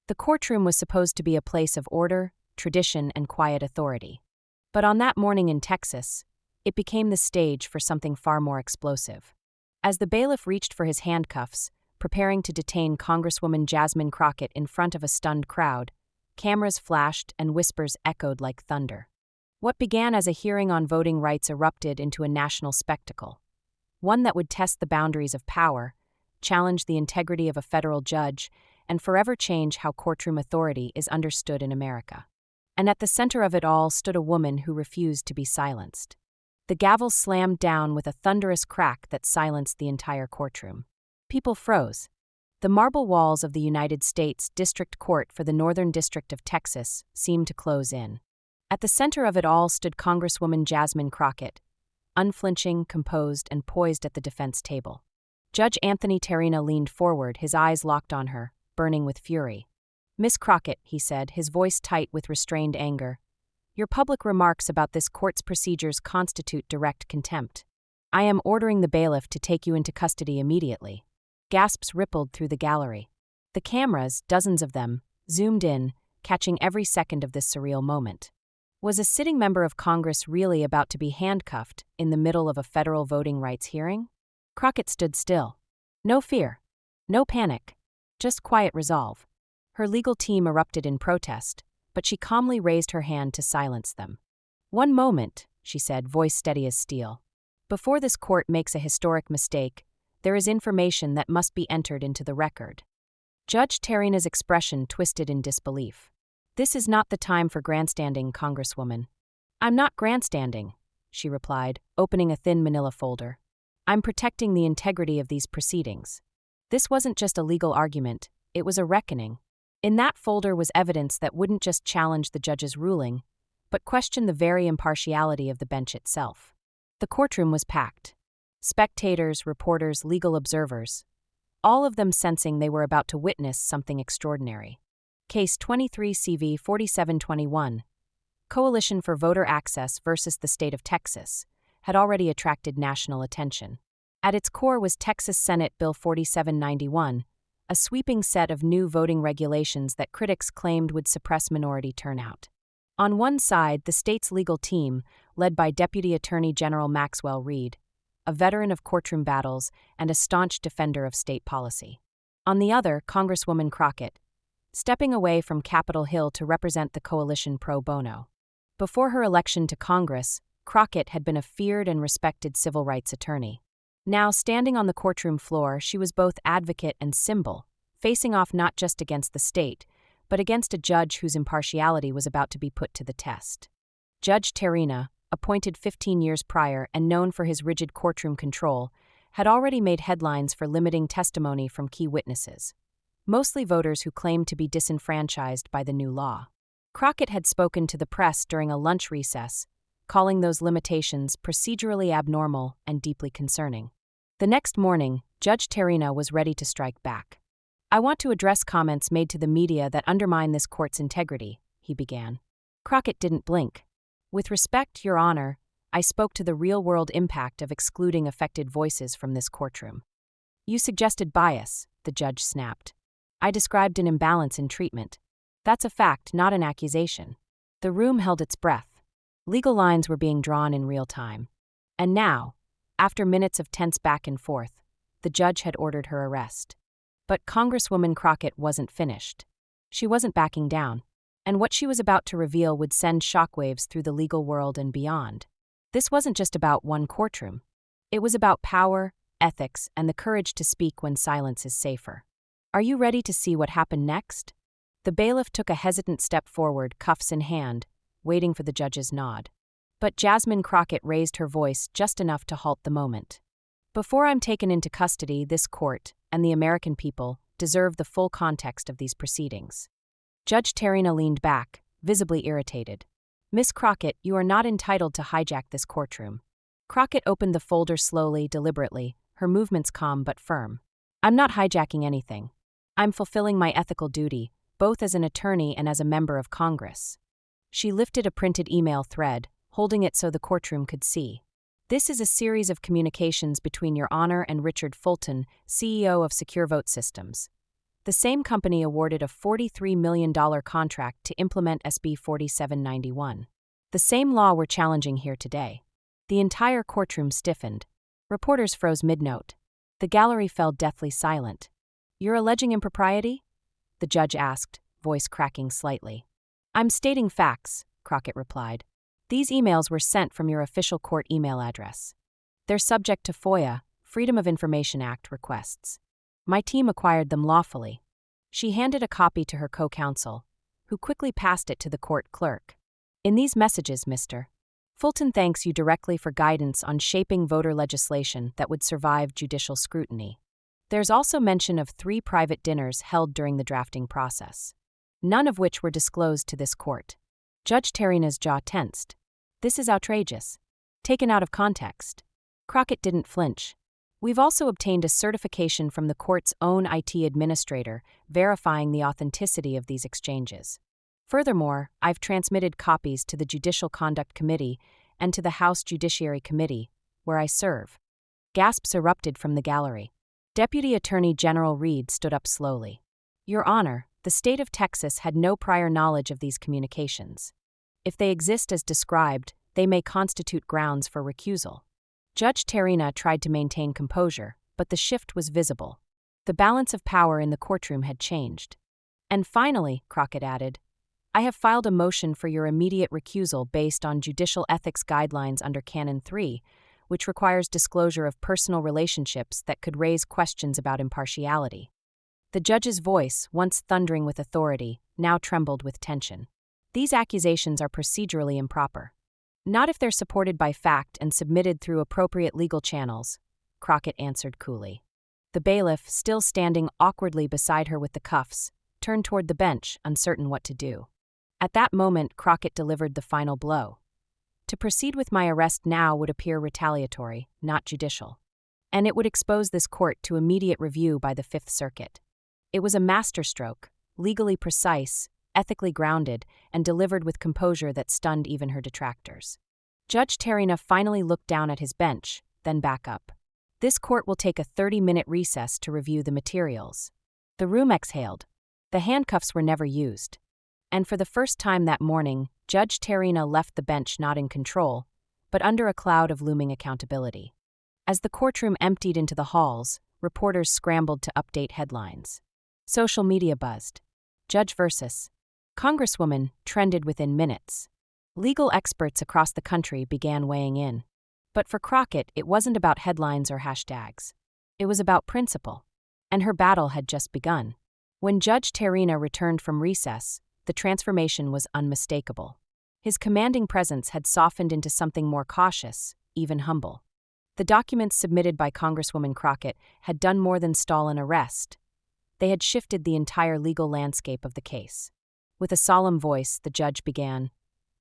The courtroom was supposed to be a place of order, tradition, and quiet authority. But on that morning in Texas, it became the stage for something far more explosive. As the bailiff reached for his handcuffs, preparing to detain Congresswoman Jasmine Crockett in front of a stunned crowd, cameras flashed and whispers echoed like thunder. What began as a hearing on voting rights erupted into a national spectacle, one that would test the boundaries of power, challenge the integrity of a federal judge, and forever change how courtroom authority is understood in America. And at the center of it all stood a woman who refused to be silenced. The gavel slammed down with a thunderous crack that silenced the entire courtroom. People froze. The marble walls of the United States District Court for the Northern District of Texas seemed to close in. At the center of it all stood Congresswoman Jasmine Crockett, unflinching, composed, and poised at the defense table. Judge Anthony Terenga leaned forward, his eyes locked on her, burning with fury. "Miss Crockett," he said, his voice tight with restrained anger, "your public remarks about this court's procedures constitute direct contempt. I am ordering the bailiff to take you into custody immediately." Gasps rippled through the gallery. The cameras, dozens of them, zoomed in, catching every second of this surreal moment. Was a sitting member of Congress really about to be handcuffed in the middle of a federal voting rights hearing? Crockett stood still. No fear. No panic. Just quiet resolve. Her legal team erupted in protest, but she calmly raised her hand to silence them. "One moment," she said, voice steady as steel. "Before this court makes a historic mistake, there is information that must be entered into the record." Judge Terenga's expression twisted in disbelief. "This is not the time for grandstanding, Congresswoman." "I'm not grandstanding," she replied, opening a thin manila folder. "I'm protecting the integrity of these proceedings." This wasn't just a legal argument, it was a reckoning. In that folder was evidence that wouldn't just challenge the judge's ruling, but question the very impartiality of the bench itself. The courtroom was packed. Spectators, reporters, legal observers, all of them sensing they were about to witness something extraordinary. Case 23-CV 4721, Coalition for Voter Access versus the State of Texas, had already attracted national attention. At its core was Texas Senate Bill 4791, a sweeping set of new voting regulations that critics claimed would suppress minority turnout. On one side, the state's legal team, led by Deputy Attorney General Maxwell Reed, a veteran of courtroom battles and a staunch defender of state policy. On the other, Congresswoman Crockett, stepping away from Capitol Hill to represent the coalition pro bono. Before her election to Congress, Crockett had been a feared and respected civil rights attorney. Now, standing on the courtroom floor, she was both advocate and symbol, facing off not just against the state, but against a judge whose impartiality was about to be put to the test. Judge Terenga, appointed 15 years prior and known for his rigid courtroom control, had already made headlines for limiting testimony from key witnesses, mostly voters who claimed to be disenfranchised by the new law. Crockett had spoken to the press during a lunch recess, calling those limitations procedurally abnormal and deeply concerning. The next morning, Judge Terenga was ready to strike back. "I want to address comments made to the media that undermine this court's integrity," he began. Crockett didn't blink. "With respect, Your Honor, I spoke to the real-world impact of excluding affected voices from this courtroom." "You suggested bias," the judge snapped. "I described an imbalance in treatment. That's a fact, not an accusation." The room held its breath. Legal lines were being drawn in real time. And now, after minutes of tense back and forth, the judge had ordered her arrest. But Congresswoman Crockett wasn't finished. She wasn't backing down. And what she was about to reveal would send shockwaves through the legal world and beyond. This wasn't just about one courtroom. It was about power, ethics, and the courage to speak when silence is safer. Are you ready to see what happened next? The bailiff took a hesitant step forward, cuffs in hand, waiting for the judge's nod. But Jasmine Crockett raised her voice just enough to halt the moment. "Before I'm taken into custody, this court, and the American people, deserve the full context of these proceedings." Judge Terenga leaned back, visibly irritated. "Miss Crockett, you are not entitled to hijack this courtroom." Crockett opened the folder slowly, deliberately, her movements calm but firm. "I'm not hijacking anything. I'm fulfilling my ethical duty, both as an attorney and as a member of Congress." She lifted a printed email thread, holding it so the courtroom could see. "This is a series of communications between Your Honor and Richard Fulton, CEO of Secure Vote Systems. The same company awarded a $43 million contract to implement SB 4791. The same law we're challenging here today. The entire courtroom stiffened. Reporters froze mid-note. The gallery fell deathly silent. "You're alleging impropriety?" the judge asked, voice cracking slightly. "I'm stating facts," Crockett replied. "These emails were sent from your official court email address. They're subject to FOIA, Freedom of Information Act requests. My team acquired them lawfully." She handed a copy to her co-counsel, who quickly passed it to the court clerk. "In these messages, Mr. Fulton thanks you directly for guidance on shaping voter legislation that would survive judicial scrutiny. There's also mention of 3 private dinners held during the drafting process, none of which were disclosed to this court." Judge Terenga's jaw tensed. "This is outrageous. Taken out of context." Crockett didn't flinch. "We've also obtained a certification from the court's own IT administrator verifying the authenticity of these exchanges. Furthermore, I've transmitted copies to the Judicial Conduct Committee and to the House Judiciary Committee, where I serve." Gasps erupted from the gallery. Deputy Attorney General Reed stood up slowly. "Your Honor, the state of Texas had no prior knowledge of these communications. If they exist as described, they may constitute grounds for recusal." Judge Terenga tried to maintain composure, but the shift was visible. The balance of power in the courtroom had changed. "And finally," Crockett added, "I have filed a motion for your immediate recusal based on judicial ethics guidelines under Canon 3, which requires disclosure of personal relationships that could raise questions about impartiality." The judge's voice, once thundering with authority, now trembled with tension. "These accusations are procedurally improper. Not if they're supported by fact and submitted through appropriate legal channels," Crockett answered coolly. The bailiff, still standing awkwardly beside her with the cuffs, turned toward the bench, uncertain what to do. At that moment, Crockett delivered the final blow. To proceed with my arrest now would appear retaliatory, not judicial. And it would expose this court to immediate review by the Fifth Circuit. It was a masterstroke, legally precise, ethically grounded, and delivered with composure that stunned even her detractors. Judge Terenga finally looked down at his bench, then back up. "This court will take a 30-minute recess to review the materials." The room exhaled. The handcuffs were never used. And for the first time that morning, Judge Terenga left the bench not in control, but under a cloud of looming accountability. As the courtroom emptied into the halls, reporters scrambled to update headlines. Social media buzzed. "Judge versus Congresswoman" trended within minutes. Legal experts across the country began weighing in. But for Crockett, it wasn't about headlines or hashtags. It was about principle. And her battle had just begun. When Judge Terenga returned from recess, the transformation was unmistakable. His commanding presence had softened into something more cautious, even humble. The documents submitted by Congresswoman Crockett had done more than stall an arrest. They had shifted the entire legal landscape of the case. With a solemn voice, the judge began,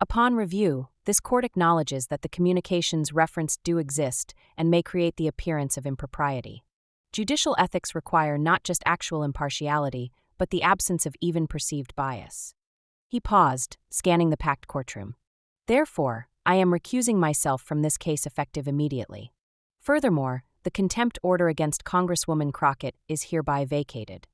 "Upon review, this court acknowledges that the communications referenced do exist and may create the appearance of impropriety. Judicial ethics require not just actual impartiality, but the absence of even perceived bias." He paused, scanning the packed courtroom. "Therefore, I am recusing myself from this case effective immediately. Furthermore, the contempt order against Congresswoman Crockett is hereby vacated."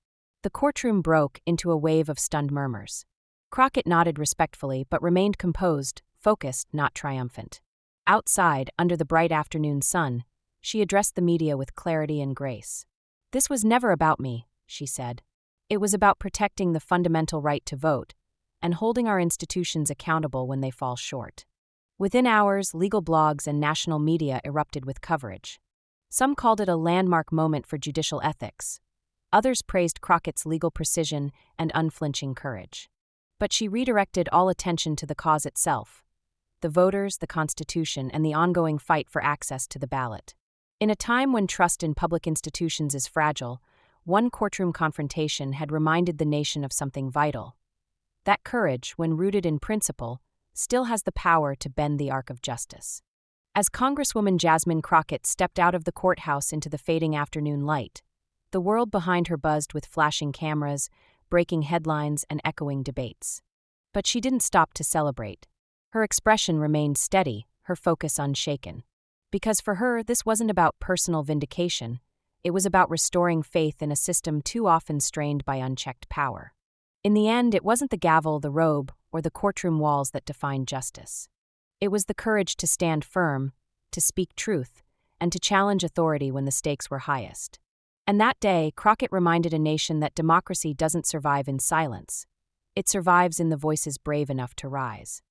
The courtroom broke into a wave of stunned murmurs. Crockett nodded respectfully but remained composed, focused, not triumphant. Outside, under the bright afternoon sun, she addressed the media with clarity and grace. "This was never about me," she said. "It was about protecting the fundamental right to vote and holding our institutions accountable when they fall short." Within hours, legal blogs and national media erupted with coverage. Some called it a landmark moment for judicial ethics. Others praised Crockett's legal precision and unflinching courage. But she redirected all attention to the cause itself: the voters, the Constitution, and the ongoing fight for access to the ballot. In a time when trust in public institutions is fragile, one courtroom confrontation had reminded the nation of something vital. That courage, when rooted in principle, still has the power to bend the arc of justice. As Congresswoman Jasmine Crockett stepped out of the courthouse into the fading afternoon light, the world behind her buzzed with flashing cameras, breaking headlines, and echoing debates. But she didn't stop to celebrate. Her expression remained steady, her focus unshaken. Because for her, this wasn't about personal vindication, It was about restoring faith in a system too often strained by unchecked power. In the end, it wasn't the gavel, the robe, or the courtroom walls that defined justice. It was the courage to stand firm, to speak truth, and to challenge authority when the stakes were highest. And that day, Crockett reminded a nation that democracy doesn't survive in silence. It survives in the voices brave enough to rise.